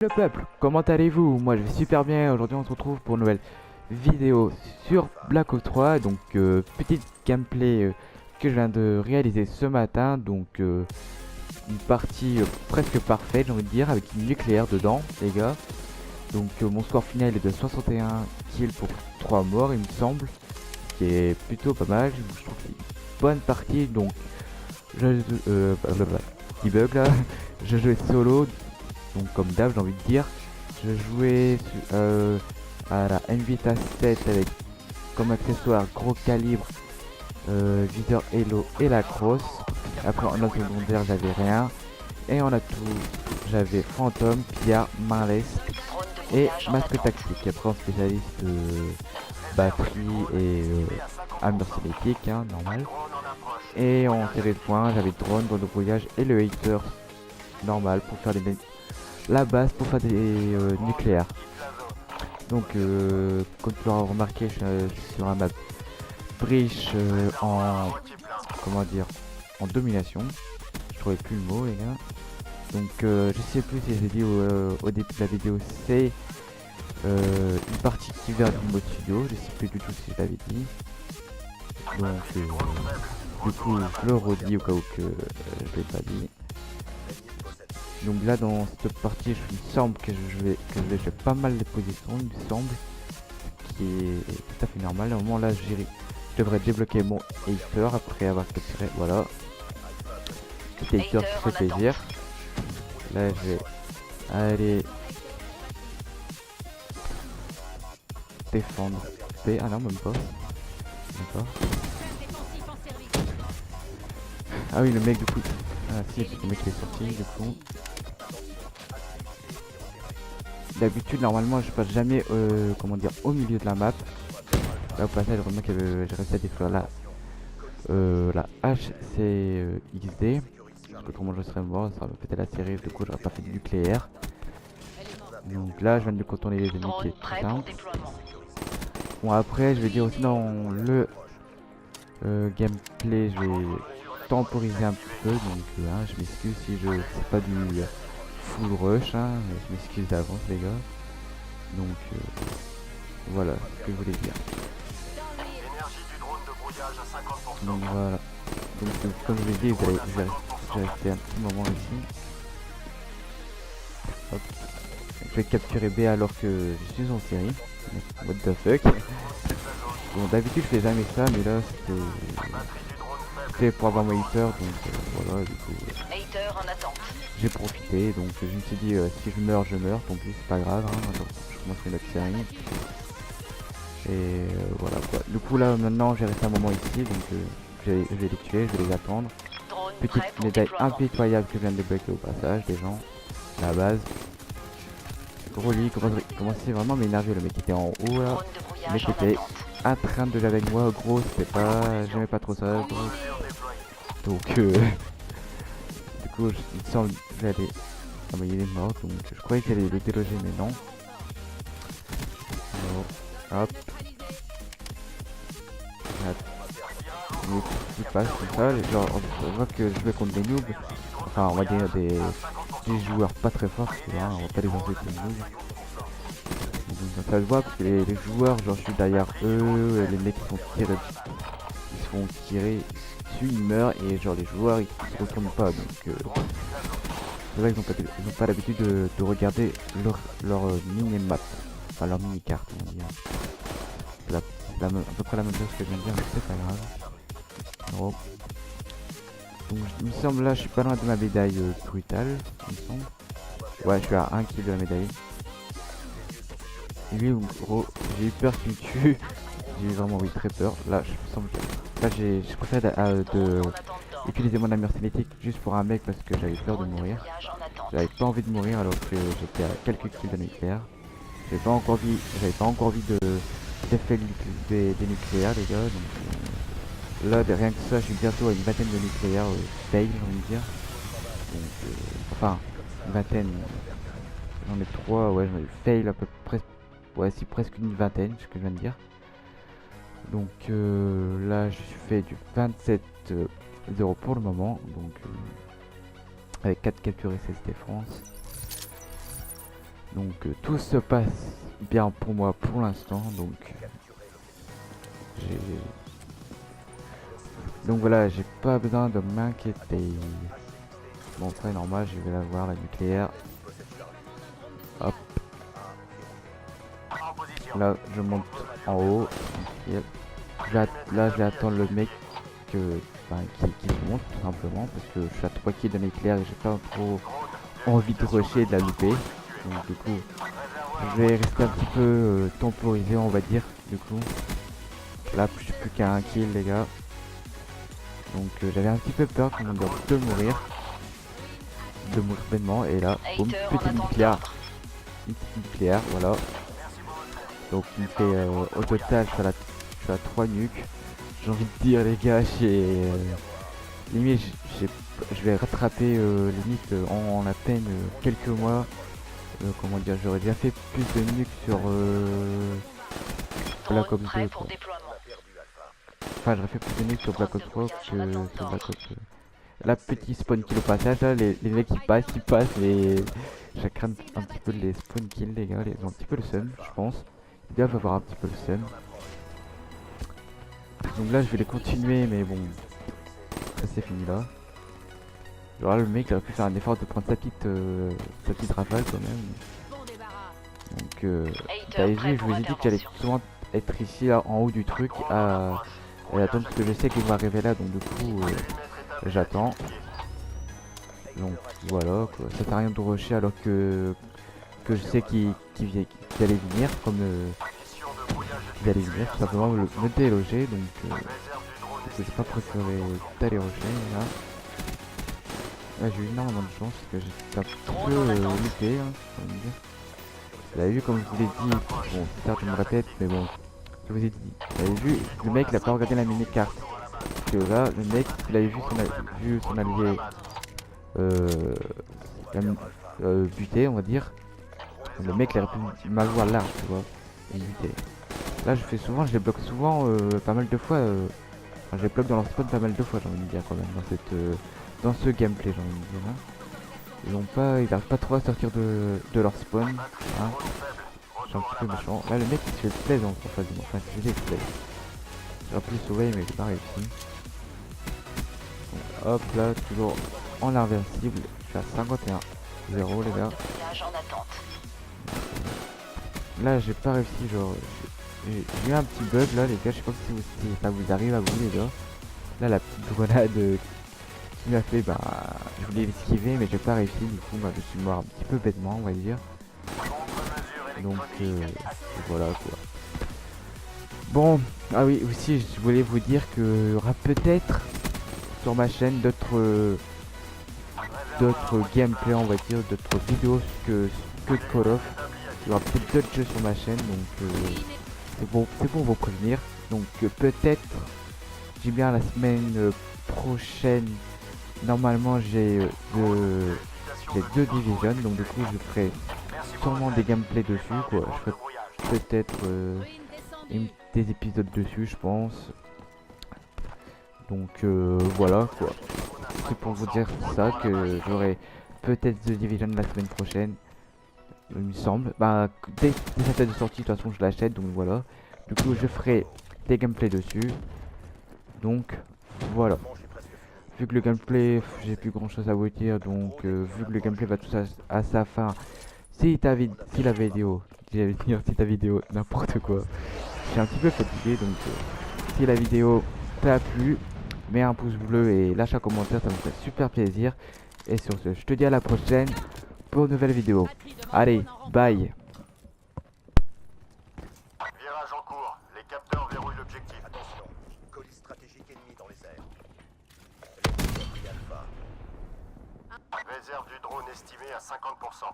Le peuple, comment allez-vous? Moi je vais super bien. Aujourd'hui on se retrouve pour une nouvelle vidéo sur Black Ops 3. Donc petite gameplay que je viens de réaliser ce matin. Donc une partie presque parfaite, j'ai envie de dire, avec une nucléaire dedans les gars. Donc mon score final est de 61 kills pour 3 morts il me semble, qui est plutôt pas mal. Je trouve que c'est une bonne partie. Donc petit bug là. Je jouais solo, donc comme d'hab j'ai envie de dire. Je jouais à la Invita 7 avec comme accessoire gros calibre, viseur Halo et la crosse. Après en autre secondaire j'avais rien. Et en atout j'avais fantôme, pierre, main leste et masque tactique. Après en spécialiste batterie et armure cinétique, hein, normal. Et en série de points j'avais drone, drone de brouillage et le hater normal pour faire la base pour faire des nucléaires. Donc comme tu l'auras remarqué, je suis sur un map Breach en comment dire, en domination. Je trouvais plus le mot les gars. Donc je sais plus si j'ai dit au début de la vidéo, c'est une partie qui vient du mode studio. Je sais plus du tout si je l'avais dit. Donc du coup je le redis au cas où que je l'ai pas dit. Donc là dans cette partie il me semble que je vais faire pas mal de positions, il me semble, qui est tout à fait normal. Au moment là je devrais débloquer mon hater après avoir capturé, voilà, petit hater qui fait plaisir. Là je vais aller défendre P, ah non même pas. Ah oui le mec du coup, ah si le mec est sorti du coup. D'habitude normalement je passe jamais comment dire, au milieu de la map. Là au passage je remarque que j'ai réussi à détruire la HCXD. Parce que comment je serais mort, ça va peut-être la série, du coup j'aurais pas fait de nucléaire. Donc là je viens de contourner les ennemis qui est tout simple. Bon après je vais dire aussi dans le gameplay je vais temporiser un petit peu. Donc hein, je m'excuse si c'est pas du full rush, hein, je m'excuse d'avance les gars. Donc voilà ce que je voulais dire. Donc voilà. Donc comme je l'ai dit, je vais rester un petit moment ici. Hop. Je vais capturer B alors que je suis en série. What the fuck. Bon d'habitude je fais jamais ça, mais là c'était pour avoir mon hater, donc voilà du coup j'ai profité. Donc je me suis dit si je meurs, tant pis c'est pas grave, hein. Alors, je commence une autre série. Et voilà quoi. Du coup là maintenant j'ai resté un moment ici, donc je vais les tuer, je vais les attendre. Petite médaille impitoyable que je viens de débloquer au passage des gens. La base. Gros lit, commençait vraiment à m'énerver, le mec était en haut là. Le mec était en train de jouer avec moi, gros, c'était pas. J'aimais pas trop ça, gros. Donc du coup il me semble que j'allais. Ah bah il est mort, donc je croyais qu'il allait le déloger mais non. Alors, hop. Il passe comme ça, genre on voit que je vais contre des noobs, enfin on va dire des joueurs pas très forts, tu vois, on va pas les lancer comme noobs. Donc ça se voit parce que les joueurs, genre je suis derrière eux, les mecs ils se font tirer dessus, ils meurent et genre les joueurs ils se retournent pas, donc c'est vrai qu'ils ont pas l'habitude de regarder leur mini-map, enfin leur mini-carte on va dire. C'est à peu près la même chose que je viens de dire, mais c'est pas grave. Oh. Donc il me semble là je suis pas loin de ma médaille brutale, il me semble. Ouais je suis à 1 kill de la médaille. Et lui gros j'ai eu peur qu'il me tue. J'ai eu vraiment très peur. Là je me semble que là je préfère utiliser mon armure cinétique juste pour un mec parce que j'avais peur de mourir. J'avais pas envie de mourir alors que j'étais à quelques kills de nucléaire. J'avais pas encore envie de défaire des nucléaires les gars. Donc là rien que ça je suis bientôt à une vingtaine de nucléaires fail j'ai envie de dire. Donc enfin une vingtaine, j'en ai 3, ouais j'en ai fail à peu près, ouais si presque une vingtaine ce que je viens de dire. Donc là je fais du 27-0 pour le moment, donc avec 4 captures et 16 défenses. Donc tout se passe bien pour moi pour l'instant. J'ai donc voilà, j'ai pas besoin de m'inquiéter. Bon, après normal, je vais la voir la nucléaire. Hop. Là, je monte en haut. Là, je vais attendre le mec qui monte tout simplement parce que je suis à 3 kills de nucléaire et j'ai pas trop envie de rusher et de la louper. Donc du coup, je vais rester un petit peu temporisé, on va dire. Du coup, là, j'ai plus qu'à un kill, les gars. Donc j'avais un petit peu peur, comment dire, de mourir bêtement. Et là, boum, petite nucléaire, voilà. Donc il me fait au total, je suis à 3 nuques. J'ai envie de dire, les gars, limite, je vais rattraper limite en à peine quelques mois. Comment dire, j'aurais déjà fait plus de nuques sur Black Ops 2 quoi. Enfin, j'aurais fait plus de nuques sur Black Ops 3 que sur Black Ops 2. Là, petit spawn kill au passage, là, les mecs qui passent, et je crains un petit peu les spawn kills, les gars, ils ont un petit peu le seum, je pense. Ils doivent avoir un petit peu le seum. Donc là, je vais les continuer, mais bon, ça c'est fini là. Genre là, le mec il aurait pu faire un effort de prendre sa petite rafale quand même. Donc, t'as vu, je vous ai dit que j'allais souvent être ici là, en haut du truc à attendre parce que je sais qu'il va arriver là, donc du coup, j'attends. Donc voilà, quoi. Ça sert à rien de rusher alors que je sais qu'il allait venir, comme qu'il allait venir, tout simplement me déloger, donc j'ai pas préféré d'aller rusher là. Là j'ai eu énormément de chance parce que j'étais un petit peu loupé, hein, vous avez vu comme je vous l'ai dit, bon certes je me répète, mais bon, je vous ai dit, vous avez vu, le mec il a pas regardé la mini-carte. Parce que là, le mec, il avait vu son allié buté, on va dire. Le mec, il aurait pu mal voir l'arme, tu vois, et buter. Là, je les bloque souvent, pas mal de fois. Enfin, je les bloque dans leur spawn pas mal de fois, j'ai envie de dire, quand même, dans ce gameplay, j'ai envie de dire. Hein. Ils arrivent pas trop à sortir de leur spawn. Hein. Je suis un petit peu méchant. Là, le mec, il se fait plaisir en face de moi. Enfin, il se fait plaisir. J'aurais pu le sauver, mais j'ai pas réussi. Donc, hop, là, toujours en l'invincible. Je suis à 51-0, les gars. Là, j'ai pas réussi, genre. J'ai eu un petit bug là, les gars. Je sais pas si ça vous arrive à vous, les gars. Là, la petite grenade qui m'a fait, bah. Je voulais l'esquiver, mais j'ai pas réussi. Du coup, bah, je suis mort un petit peu bêtement, on va dire. Donc, voilà quoi. Bon, ah oui, aussi, je voulais vous dire qu'il y aura peut-être sur ma chaîne d'autres gameplay, on va dire, d'autres vidéos que Call of. Il y aura peut-être d'autres jeux sur ma chaîne, donc c'est bon vous prévenir. Donc peut-être, j'ai bien la semaine prochaine, normalement j'ai deux divisions, donc du coup je ferai sûrement des gameplays dessus, quoi. Je ferai peut-être des épisodes dessus, je pense. Donc voilà quoi. C'est pour vous dire ça, que j'aurai peut-être The Division la semaine prochaine, il me semble. Bah dès sa date de sortie, de toute façon je l'achète, donc voilà. Du coup je ferai des gameplays dessus. Donc voilà. Vu que le gameplay, j'ai plus grand chose à vous dire, donc vu que le gameplay va tout à sa fin, si la vidéo, j'allais dire si ta vidéo, n'importe quoi. Je suis un petit peu fatigué, donc si la vidéo t'a plu, mets un pouce bleu et lâche un commentaire, ça me fait super plaisir. Et sur ce, je te dis à la prochaine pour une nouvelle vidéo. Allez, bye. Virage en cours, les capteurs verrouillent l'objectif. Attention, colis stratégique ennemi dans les airs. Alpha. Réserve du drone estimée à 50%.